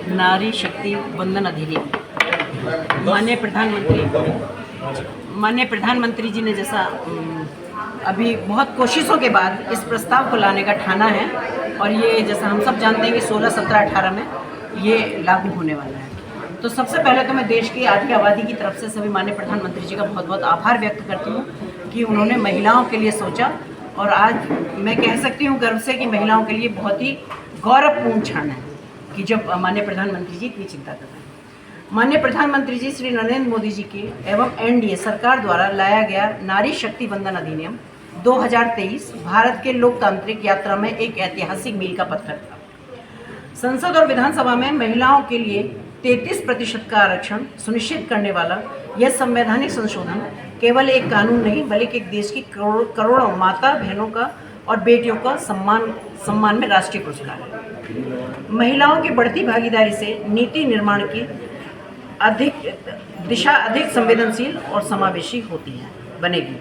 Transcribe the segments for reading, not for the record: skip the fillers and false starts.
नारी शक्ति वंदन अधिनियम माननीय प्रधानमंत्री जी ने जैसा अभी बहुत कोशिशों के बाद इस प्रस्ताव को लाने का ठाना है और ये जैसा हम सब जानते हैं कि 16, 17, 18 में ये लागू होने वाला है। तो सबसे पहले तो मैं देश की आधी आबादी की तरफ से सभी माननीय प्रधानमंत्री जी का बहुत बहुत आभार व्यक्त करती हूँ कि उन्होंने महिलाओं के लिए सोचा और आज मैं कह सकती हूँ गर्व से कि महिलाओं के लिए बहुत ही गौरवपूर्ण क्षण है कि जब माननीय प्रधानमंत्री जी इतनी चिंता कर रहे हैं। माननीय प्रधानमंत्री जी श्री नरेंद्र मोदी जी के एवं एनडीए सरकार द्वारा लाया गया नारी शक्ति वंदन अधिनियम 2023 भारत के लोकतांत्रिक यात्रा में एक ऐतिहासिक मील का पत्थर था। संसद और विधानसभा में महिलाओं के लिए 33% का आरक्षण सुनिश्चित करने वाला यह संवैधानिक संशोधन केवल एक कानून नहीं बल्कि एक देश की करोड़ों माता बहनों का और बेटियों का सम्मान में राष्ट्रीय पुरस्कार है। महिलाओं की बढ़ती भागीदारी से नीति निर्माण की दिशा अधिक संवेदनशील और समावेशी बनेगी।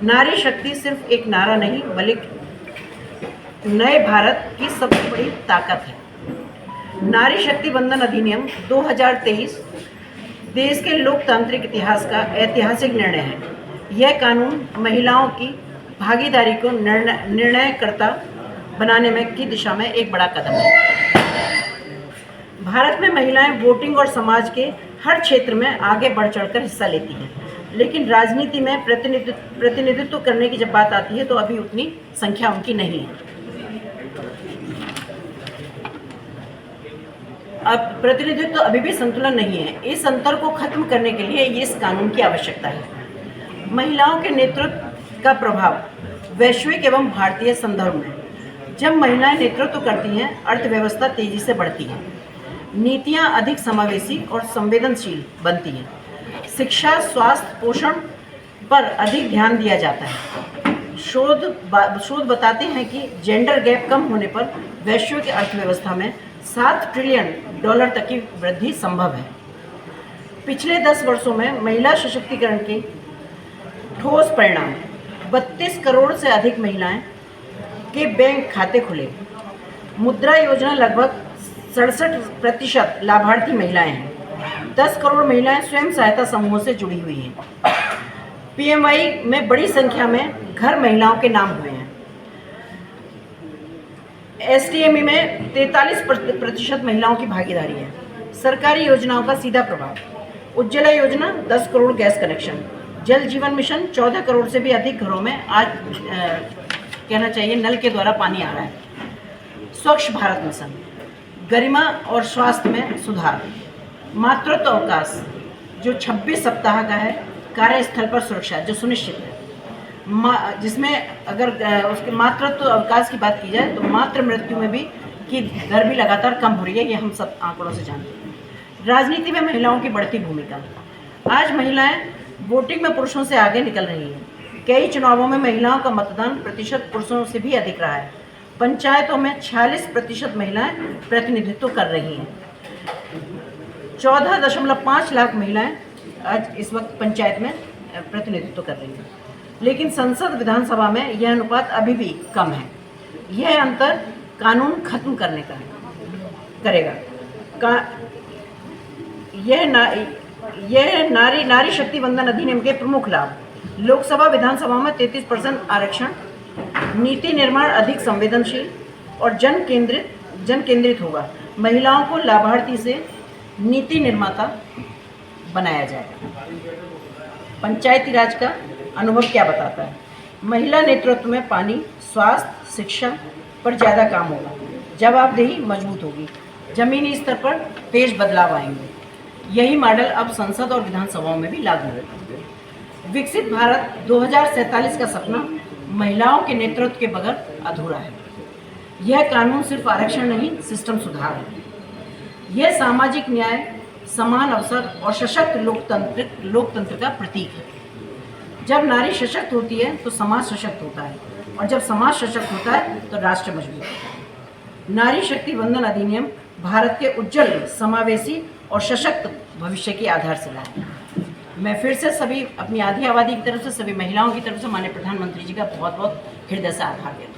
नारी शक्ति सिर्फ एक नारा नहीं बल्कि नए भारत की सबसे बड़ी ताकत है। नारी शक्ति वंदन अधिनियम 2023 देश के लोकतांत्रिक इतिहास का ऐतिहासिक निर्णय है। यह कानून महिलाओं की भागीदारी को निर्णयकर्ता बनाने में की दिशा में एक बड़ा कदम है। भारत में महिलाएं वोटिंग और समाज के हर क्षेत्र में आगे बढ़ चढ़कर हिस्सा लेती हैं, लेकिन राजनीति में प्रतिनिधित्व करने की जब बात आती है तो अभी उतनी संख्या उनकी नहीं है। अब प्रतिनिधित्व अभी भी संतुलन नहीं है। इस अंतर को खत्म करने के लिए इस कानून की आवश्यकता है। महिलाओं के नेतृत्व का प्रभाव वैश्विक एवं भारतीय संदर्भ में, जब महिलाएं नेतृत्व करती हैं अर्थव्यवस्था तेजी से बढ़ती है, नीतियां अधिक समावेशी और संवेदनशील बनती हैं, शिक्षा, स्वास्थ्य, पोषण पर अधिक ध्यान दिया जाता है। शोध बताते हैं कि जेंडर गैप कम होने पर वैश्विक अर्थव्यवस्था में $7 ट्रिलियन तक की वृद्धि संभव है। पिछले 10 वर्षों में महिला सशक्तिकरण के ठोस परिणाम 32 करोड़ से अधिक महिलाएं के बैंक खाते खुले। मुद्रा योजना लगभग 67% लाभार्थी महिलाएं हैं। 10 करोड़ महिलाएं स्वयं सहायता समूहों से जुड़ी हुई हैं। पीएमवाई में बड़ी संख्या में घर महिलाओं के नाम हुए हैं। एसटीएमई में 43% महिलाओं की भागीदारी है। सरकारी योजनाओं का सीधा प्रभाव, उज्ज्वला योजना 10 करोड़ गैस कनेक्शन, जल जीवन मिशन 14 करोड़ से भी अधिक घरों में आज कहना चाहिए नल के द्वारा पानी आ रहा है। स्वच्छ भारत मिशन, गरिमा और स्वास्थ्य में सुधार, मातृत्व अवकाश जो 26 सप्ताह का है, कार्यस्थल पर सुरक्षा जो सुनिश्चित है, जिसमें अगर उसके मातृत्व अवकाश की बात की जाए तो मातृ मृत्यु में भी की दर भी लगातार कम हो रही है, ये हम सब आंकड़ों से जानते हैं। राजनीति में महिलाओं की बढ़ती भूमिका, आज महिलाएं वोटिंग में पुरुषों से आगे निकल रही हैं। कई चुनावों में महिलाओं का मतदान प्रतिशत पुरुषों से भी अधिक रहा है। पंचायतों में 46% महिलाएं प्रतिनिधित्व कर रही हैं। 14.5 लाख महिलाएं आज इस वक्त पंचायत में प्रतिनिधित्व कर रही हैं, लेकिन संसद विधानसभा में यह अनुपात अभी भी कम है। यह अंतर कानून खत्म करने का करेगा। यह नारी शक्ति वंदन अधिनियम के प्रमुख लाभ, लोकसभा विधानसभा में 33% आरक्षण, नीति निर्माण अधिक संवेदनशील और जन केंद्रित होगा। महिलाओं को लाभार्थी से नीति निर्माता बनाया जाएगा। पंचायती राज का अनुभव क्या बताता है? महिला नेतृत्व में पानी, स्वास्थ्य, शिक्षा पर ज़्यादा काम होगा, जवाबदेही मजबूत होगी, जमीनी स्तर पर तेज बदलाव आएंगे। यही मॉडल अब संसद और विधानसभाओं में भी लागू होगा। विकसित भारत 2047 का सपना महिलाओं के नेतृत्व के बगैर अधूरा है। यह कानून सिर्फ आरक्षण नहीं, सिस्टम सुधार है। यह सामाजिक न्याय, समान अवसर और सशक्त लोकतंत्र का प्रतीक है। जब नारी सशक्त होती है तो समाज सशक्त होता है, और जब समाज सशक्त होता है तो राष्ट्र मजबूत होता है। नारी शक्ति वंदन अधिनियम भारत के उज्जवल, समावेशी और सशक्त भविष्य की आधारशिला है। मैं फिर से सभी अपनी आधी आबादी की तरफ से, सभी महिलाओं की तरफ से माननीय प्रधानमंत्री जी का बहुत बहुत हृदय से आभार व्यक्त